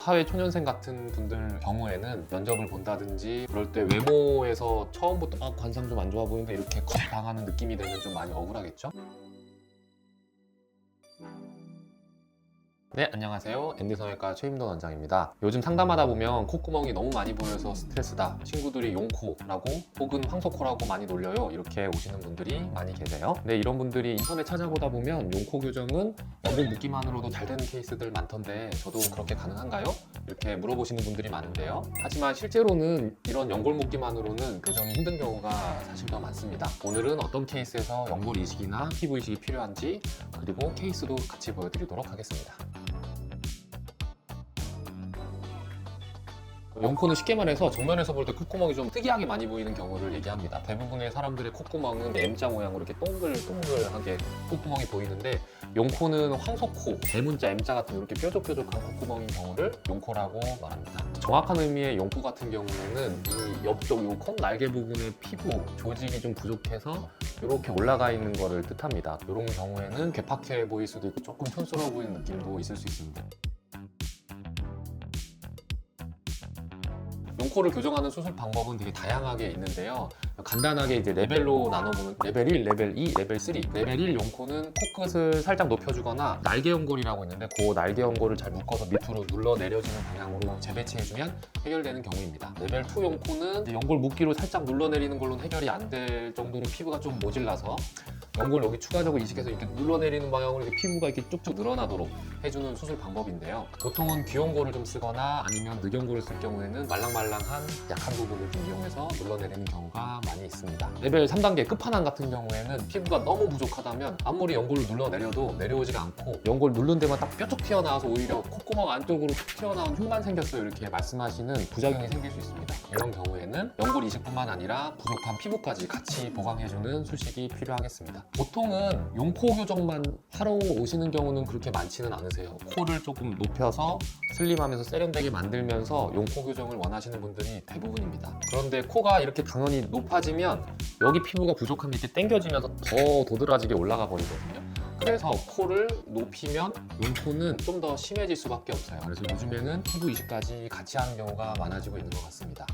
사회 초년생 같은 분들 경우에는 면접을 본다든지 그럴 때 외모에서 처음부터 관상 좀 안 좋아 보이는데 이렇게 컷 당하는 느낌이 들면 좀 많이 억울하겠죠? 네, 안녕하세요. 앤디성형외과 최임돈 원장입니다. 요즘 상담하다 보면 콧구멍이 너무 많이 보여서 스트레스다, 친구들이 용코라고 혹은 황소코라고 많이 놀려요, 이렇게 오시는 분들이 많이 계세요. 근데 이런 분들이 인터넷 찾아보다 보면 용코 교정은 연골 묶기만으로도 잘 되는 케이스들 많던데 저도 그렇게 가능한가요? 이렇게 물어보시는 분들이 많은데요. 하지만 실제로는 이런 연골 묶기만으로는 교정이 힘든 경우가 사실 더 많습니다. 오늘은 어떤 케이스에서 연골 이식이나 피부 이식이 필요한지, 그리고 케이스도 같이 보여드리도록 하겠습니다. 용코는 쉽게 말해서 정면에서 볼 때 콧구멍이 좀 특이하게 많이 보이는 경우를 얘기합니다. 대부분의 사람들의 콧구멍은 M자 모양으로 이렇게 동글동글하게 콧구멍이 보이는데, 용코는 황소코, 대문자 M자 같은 이렇게 뾰족뾰족한 콧구멍인 경우를 용코라고 말합니다. 정확한 의미의 용코 같은 경우에는 이 옆쪽 이 콧 날개 부분의 피부 조직이 좀 부족해서 이렇게 올라가 있는 거를 뜻합니다. 이런 경우에는 괴팍해 보일 수도 있고 조금 촌스러워 보이는 느낌도 있을 수 있습니다. 용코를 교정하는 수술 방법은 되게 다양하게 있는데요. 간단하게 이제 레벨로 나눠보면 레벨 1, 레벨 2, 레벨 3. 레벨 1 용코는 코끝을 살짝 높여주거나 날개 연골이라고 있는데 그 날개 연골을 잘 묶어서 밑으로 눌러 내려지는 방향으로 재배치해주면 해결되는 경우입니다. 레벨 2 용코는 연골 묶기로 살짝 눌러 내리는 걸로는 해결이 안 될 정도로 피부가 좀 모질라서 연골 여기 추가적으로 이식해서 이렇게 눌러내리는 방향으로 이렇게 피부가 이렇게 쭉쭉 늘어나도록 해주는 수술 방법인데요. 보통은 귀연골을 좀 쓰거나 아니면 늑연골을 쓸 경우에는 말랑말랑한 약한 부분을 좀 이용해서 눌러내리는 경우가 많이 있습니다. 레벨 3단계 끝판왕 같은 경우에는 피부가 너무 부족하다면 아무리 연골을 눌러내려도 내려오지가 않고 연골 누른 데만 딱 뾰족 튀어나와서 오히려 콧구멍 안쪽으로 툭 튀어나온 흉만 생겼어요, 이렇게 말씀하시는 부작용이 생길 수 있습니다. 이런 경우에는 연골 이식뿐만 아니라 부족한 피부까지 같이 보강해주는 수식이 필요하겠습니다. 보통은 용코 교정만 하러 오시는 경우는 그렇게 많지는 않으세요. 코를 조금 높여서 슬림하면서 세련되게 만들면서 용코 교정을 원하시는 분들이 대부분입니다. 그런데 코가 이렇게 당연히 높아지면 여기 피부가 부족한 게 이렇게 당겨지면서 더 도드라지게 올라가 버리거든요. 그래서 코를 높이면 용코는 좀 더 심해질 수밖에 없어요. 그래서 요즘에는 피부 이식까지 같이 하는 경우가 많아지고 있는 것 같습니다.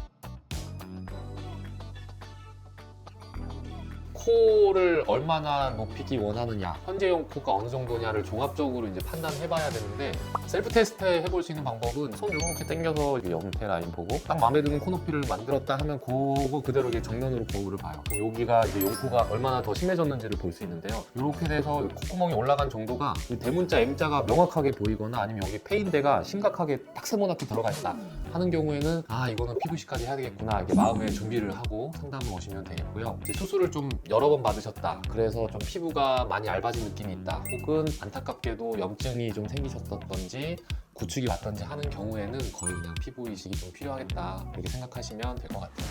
코를 얼마나 높이기 원하느냐, 현재용 코가 어느 정도냐를 종합적으로 이제 판단해 봐야 되는데, 셀프 테스트 해볼 수 있는 방법은 손 이렇게 당겨서 옆에 라인 보고 딱 마음에 드는 코 높이를 만들었다 하면 그거 그대로 이제 정면으로 거울을 봐요. 여기가 이제 용코가 얼마나 더 심해졌는지를 볼 수 있는데요. 이렇게 돼서 콧구멍이 올라간 정도가 대문자 M자가 명확하게 보이거나 아니면 여기 페인대가 심각하게 딱 세모나게 들어가 있다 하는 경우에는 이거는 피부이식까지 해야 되겠구나, 이게 마음의 준비를 하고 상담을 오시면 되겠고요. 이제 수술을 좀 여러 번 받으셨다, 그래서 좀 피부가 많이 얇아진 느낌이 있다, 혹은 안타깝게도 염증이 좀 생기셨던지 구축이 왔던지 하는 경우에는 거의 그냥 피부 이식이 좀 필요하겠다, 이렇게 생각하시면 될 것 같아요.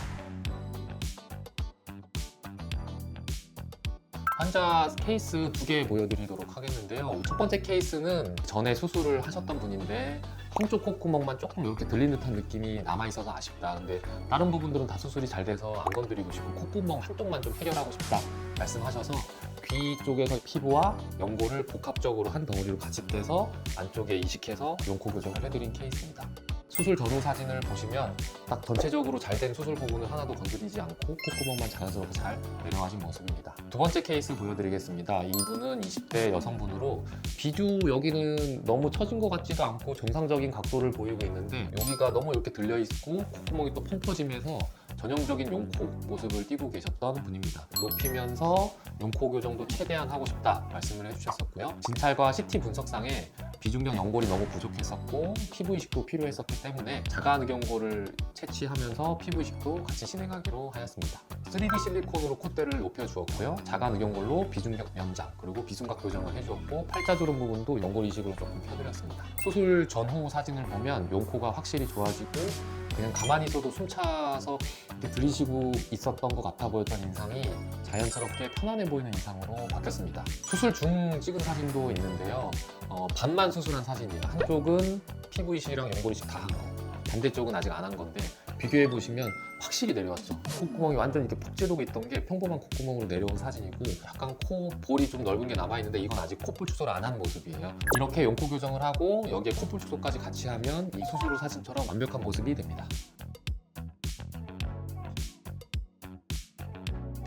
환자 케이스 2개 보여드리도록 하겠는데요. 첫 번째 케이스는 전에 수술을 하셨던 분인데 한쪽 콧구멍만 조금 이렇게 들린 듯한 느낌이 남아있어서 아쉽다, 근데 다른 부분들은 다 수술이 잘 돼서 안 건드리고 싶고 콧구멍 한쪽만 좀 해결하고 싶다 말씀하셔서 귀 쪽에서 피부와 연골을 복합적으로 한 덩어리로 같이 떼서 안쪽에 이식해서 용코 교정을 해드린 케이스입니다. 수술 전후 사진을 보시면 딱 전체적으로 잘 된 수술 부분을 하나도 건드리지 않고 콧구멍만 자연스럽게 잘 내려가신 모습입니다. 두 번째 케이스 보여드리겠습니다. 이분은 20대 여성분으로 비주 여기는 너무 처진 것 같지도 않고 정상적인 각도를 보이고 있는데 여기가 너무 이렇게 들려있고 콧구멍이 또 펑 터지면서 전형적인 용코 모습을 띠고 계셨던 분입니다. 높이면서 용코 교정도 최대한 하고 싶다 말씀을 해주셨었고요. 진찰과 CT 분석상에 비중격 연골이 너무 부족했었고 피부 이식도 필요했었기 때문에 자가늑연골을 채취하면서 피부 이식도 같이 진행하기로 하였습니다. 3D 실리콘으로 콧대를 높여주었고요. 자가늑연골로 비중격 연장, 그리고 비순각 교정을 해주었고 팔자주름 부분도 연골 이식으로 조금 펴드렸습니다. 수술 전후 사진을 보면 용코가 확실히 좋아지고 그냥 가만히 있어도 숨 차서 이렇게 들이쉬고 있었던 것 같아 보였던 인상이 자연스럽게 편안해 보이는 인상으로 바뀌었습니다. 수술 중 찍은 사진도 있는데요. 반만 수술한 사진이에요. 한쪽은 피부 이식이랑 연골 이식 다 한 거, 반대쪽은 아직 안 한 건데 비교해 보시면 확실히 내려왔죠. 콧구멍이 완전 이렇게 푹 찌르고 있던 게 평범한 콧구멍으로 내려온 사진이고, 약간 코 볼이 좀 넓은 게 남아있는데 이건 아직 콧볼 축소를 안 한 모습이에요. 이렇게 용코 교정을 하고 여기에 콧볼 축소까지 같이 하면 이 수술 후 사진처럼 완벽한 모습이 됩니다.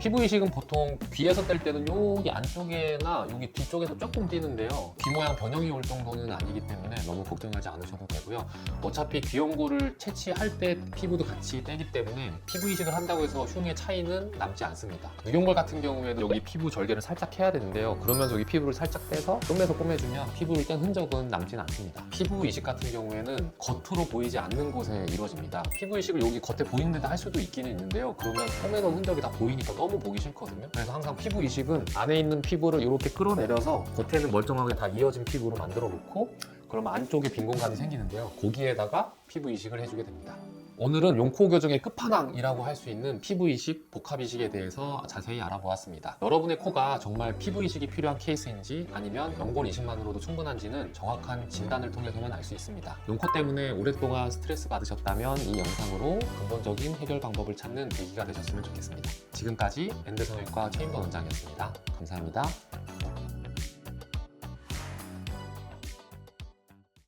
피부 이식은 보통 귀에서 뗄 때는 여기 안쪽이나 여기 뒤쪽에서 조금 띄는데요. 귀 모양 변형이 올 정도는 아니기 때문에 너무 걱정하지 않으셔도 되고요. 어차피 귀연고를 채취할 때 피부도 같이 떼기 때문에 피부 이식을 한다고 해서 흉의 차이는 남지 않습니다. 무경골 같은 경우에는 여기 피부 절개를 살짝 해야 되는데요. 그러면서 여기 피부를 살짝 떼서 좀에서 꼬매주면 피부를 뗀 흔적은 남진 않습니다. 피부 이식 같은 경우에는 겉으로 보이지 않는 곳에 이루어집니다. 피부 이식을 여기 겉에 보이는 데다 할 수도 있기는 있는데요. 그러면 꼬매놓은 흔적이 다 보이니까 너무 보기 싫거든요. 그래서 항상 피부 이식은 안에 있는 피부를 이렇게 끌어내려서 겉에는 멀쩡하게 다 이어진 피부로 만들어 놓고, 그러면 안쪽에 빈 공간이 생기는데요. 거기에다가 피부 이식을 해주게 됩니다. 오늘은 용코 교정의 끝판왕이라고 할 수 있는 피부 이식, 복합 이식에 대해서 자세히 알아보았습니다. 여러분의 코가 정말 피부 이식이 필요한 케이스인지 아니면 연골 이식만으로도 충분한지는 정확한 진단을 통해서만 알 수 있습니다. 용코 때문에 오랫동안 스트레스 받으셨다면 이 영상으로 근본적인 해결 방법을 찾는 계기가 되셨으면 좋겠습니다. 지금까지 엔드성형외과 최인범 원장이었습니다. 감사합니다.